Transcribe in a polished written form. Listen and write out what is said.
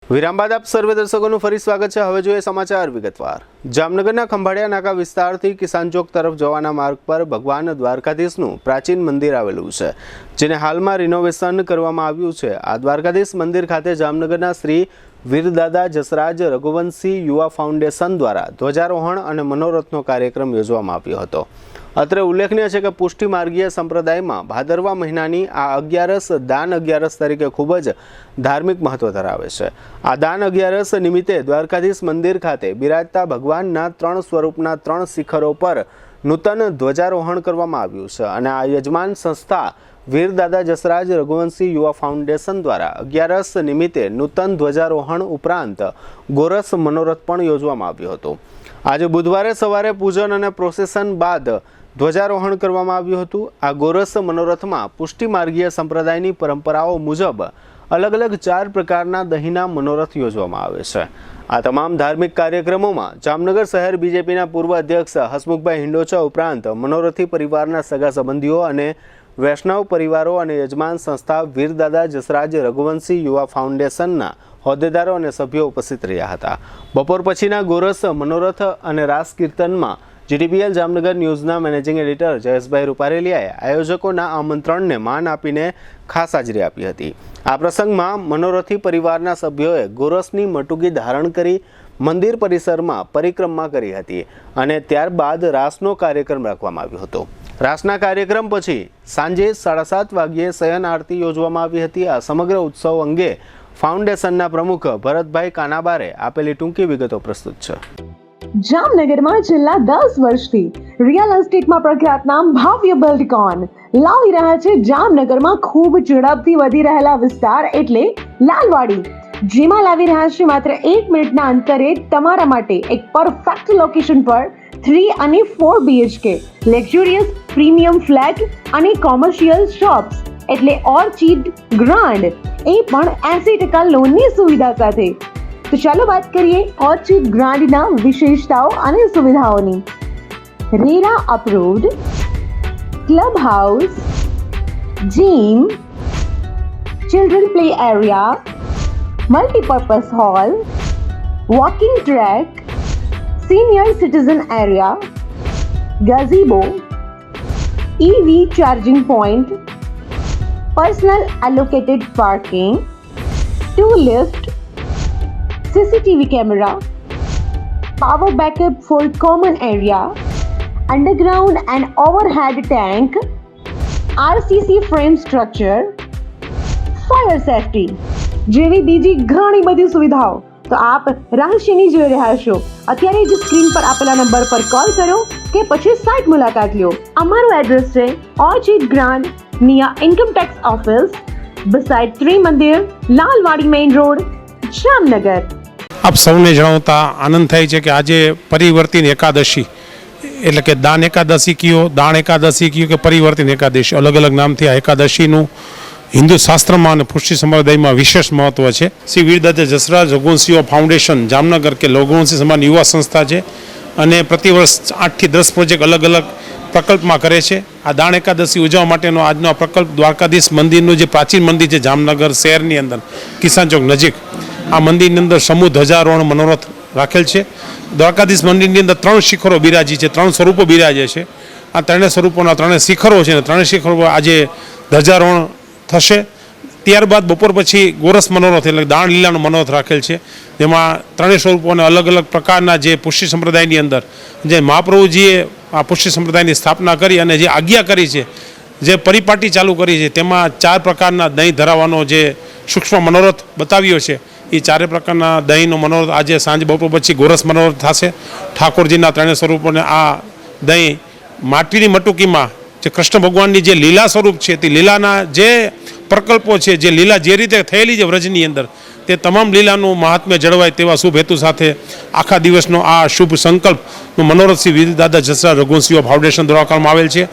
વિરામ બાદ આપ સર્વે દર્શકોનું ફરી સ્વાગત છે। હવે જોઈએ સમાચાર વિગતવાર। જામનગરના ખંભાળિયા નાકા વિસ્તારથી કિસાન ચોક તરફ જવાના માર્ગ પર ભગવાન દ્વારકાધીશનું પ્રાચીન મંદિર આવેલું છે, જેને હાલમાં રિનોવેશન કરવામાં આવ્યું છે। આ દ્વારકાધીશ મંદિર ખાતે જામનગરના શ્રી વીરદાદા જસરાજ રઘુવંશી યુવા ફાઉન્ડેશન દ્વારા ધ્વજારોહણ અને મનોરથનો કાર્યક્રમ યોજવામાં આવ્યો હતો। અત્રે ઉલ્લેખનીય છે કે પુષ્ટિ માર્ગીય સંપ્રદાયમાં ભાદરવા મહિનાની આ અગિયારસ દાન અગિયારસ તરીકે ખૂબ જ ધાર્મિક મહત્વ ધરાવે છે। આ દાન અગિયારસ નિમિત્તે દ્વારકાધીશ મંદિર ખાતે બિરાજતા ભગવાનના 3 સ્વરૂપના 3 શિખરો પર નૂતન ધ્વજારોહણ કરવામાં આવ્યું છે અને આ યજમાન સંસ્થા વીરદાદા જસરાજ રઘુવંશી યુવા ફાઉન્ડેશન દ્વારા અગિયારસ નિમિત્તે નૂતન ધ્વજારોહણ ઉપરાંત ગોરસ મનોરથ પણ યોજવામાં આવ્યો હતો। આજે બુધવારે સવારે પૂજન અને પ્રોસેશન બાદ ધ્વજારોહણ કરવામાં આવ્યું હતું। આ ગોરસ મનોરથમાં પુષ્ટિ માર્ગીય સંપ્રદાયની પરંપરાઓ મુજબ અલગ અલગ 4 પ્રકારના દહીંના મનોરથ યોજવામાં આવે છે। આ તમામ ધાર્મિક કાર્યક્રમોમાં જામનગર શહેર બીજેપીના પૂર્વ અધ્યક્ષ હસમુખભાઈ હિંડોચા ઉપરાંત મનોરથી પરિવારના સગા સંબંધીઓ અને વૈષ્ણવ પરિવારો અને યજમાન સંસ્થા વીરદાદા જસરાજ રઘુવંશી યુવા ફાઉન્ડેશનના હોદ્દેદારો અને સભ્યો ઉપસ્થિત રહ્યા હતા। બપોર પછીના ગોરસ મનોરથ અને રાસ કીર્તનમાં જીટીપીએલ જામનગર ન્યૂઝના મેનેજિંગ એડિટર જયેશભાઈ રૂપારેલિયાએ આયોજકોના આમંત્રણને માન આપીને ખાસ હાજરી આપી હતી। આ પ્રસંગમાં મનોરથી પરિવારના સભ્યોએ ગોરસની મટુકી ધારણ કરી મંદિર પરિસરમાં પરિક્રમા કરી હતી અને ત્યારબાદ રાસનો કાર્યક્રમ રાખવામાં આવ્યો હતો। રાસના કાર્યક્રમ પછી સાંજે 7:30 વાગ્યે શયન આરતી યોજવામાં આવી હતી। આ સમગ્ર ઉત્સવ અંગે ફાઉન્ડેશનના પ્રમુખ ભરતભાઈ કાનાબારે આપેલી ટૂંકી વિગતો પ્રસ્તુત છે। જામનગરમાં છેલ્લા 10 વર્ષથી રિયલ એસ્ટેટમાં પ્રખ્યાત નામ ભવ્ય બિલ્ડકોન લાવી રહ્યા છે જામનગરમાં ખૂબ ઝડપથી વધી રહેલા વિસ્તાર એટલે લાલવાડી, જેમાં લાવી રહ્યા છે માત્ર 1 મિનિટના અંતરે તમારા માટે એક પરફેક્ટ લોકેશન પર 3 અને 4 BHK લક્ઝુરિયસ પ્રીમિયમ ફ્લેટ અને કોમર્શિયલ શોપ્સ એટલે ઓર્ચિડ ગ્રાન્ડ, એ પણ 80% લોનની સુવિધા સાથે। તો ચાલો વાત કરીએ ઓર્ચિડ ગ્રાન્ડના વિશેષતાઓ અને સુવિધાઓની। RERA approved, club house, gym, children play area, multipurpose hall, walking track, senior citizen area, gazebo, EV charging point, personal allocated parking, 2 lift, CCTV camera, power backup for common area, underground and overhead tank, RCC frame structure, fire safety જેવી બીજી ઘણી બધી સુવિધાઓ તો આપ રાશિની જોઈ રહ્યા છો। અત્યારે જ સ્ક્રીન પર આપેલા નંબર પર કોલ કરો કે પછી સાઇટ મુલાકાત લો। અમારું એડ્રેસ છે orchid grand near income tax office beside Trimandir, Lalwadi main road, Jamnagar. આપ સૌને જણાવતા આનંદ થાય છે કે આજે પરિવર્તિત એકાદશી એટલે કે દાન એકાદશી કયો, દાણ એકાદશી કયો કે પરિવર્તિત એકાદશી, અલગ અલગ નામથી આ એકાદશીનું હિન્દુ શાસ્ત્રમાં અને પુષ્ટિ સંપ્રદાયમાં વિશેષ મહત્વ છે। શ્રી વીરદાદા જસરાજ રઘુવંશી ફાઉન્ડેશન જામનગર કે રઘુવંશી સમાન યુવા સંસ્થા છે અને પ્રતિવર્ષ 8 થી 10 પ્રોજેક્ટ અલગ અલગ પ્રકલ્પમાં કરે છે। આ દાણ એકાદશી ઉજવવા માટેનો આજનો આ પ્રકલ્પ દ્વારકાધીશ મંદિરનું જે પ્રાચીન મંદિર છે જામનગર શહેરની અંદર કિસાન ચોક નજીક, આ મંદિરની અંદર સમૂહ ધ્વજારોહણ મનોરથ રાખેલ છે। દ્વારકાધીશ મંદિરની અંદર 3 શિખરો બિરાજી છે, 3 સ્વરૂપો બિરાજે છે। આ 3 સ્વરૂપોના 3 શિખરો છે અને 3 શિખરો આજે ધ્વજારોહણ થશે। ત્યારબાદ બપોર પછી ગોરસ મનોરથ એટલે દાણ લીલાનો મનોરથ રાખેલ છે, જેમાં 3 સ્વરૂપોને અલગ અલગ પ્રકારના જે પુષ્ટિ સંપ્રદાયની અંદર જે મહાપ્રભુજીએ આ પુષ્ટિ સંપ્રદાયની સ્થાપના કરી અને જે આજ્ઞા કરી છે, જે પરિપાટી ચાલુ કરી છે, તેમાં 4 પ્રકારના દહીં ધરાવવાનો જે સૂક્ષ્મ મનોરથ બતાવ્યો છે, એ 4 પ્રકારના દહીંનો મનોરથ આજે સાંજ બપોર પછી ગોરસ મનોરથ થશે। ઠાકોરજીના 3 સ્વરૂપોને આ દહીં માટીની મટુકીમાં જે કૃષ્ણ ભગવાનની જે લીલા સ્વરૂપ છે તે લીલાના જે પ્રકલ્પો છે, જે લીલા જે રીતે થયેલી છે વ્રજની અંદર, તે તમામ લીલાનું મહાત્મ્ય જળવાય તેવા શુભ હેતુ સાથે આખા દિવસનો આ શુભ સંકલ્પનું મનોરથ શ્રી વીરદાદા જસરાજ રઘુવંશી ફાઉન્ડેશન દ્વારા કરવામાં આવેલ છે।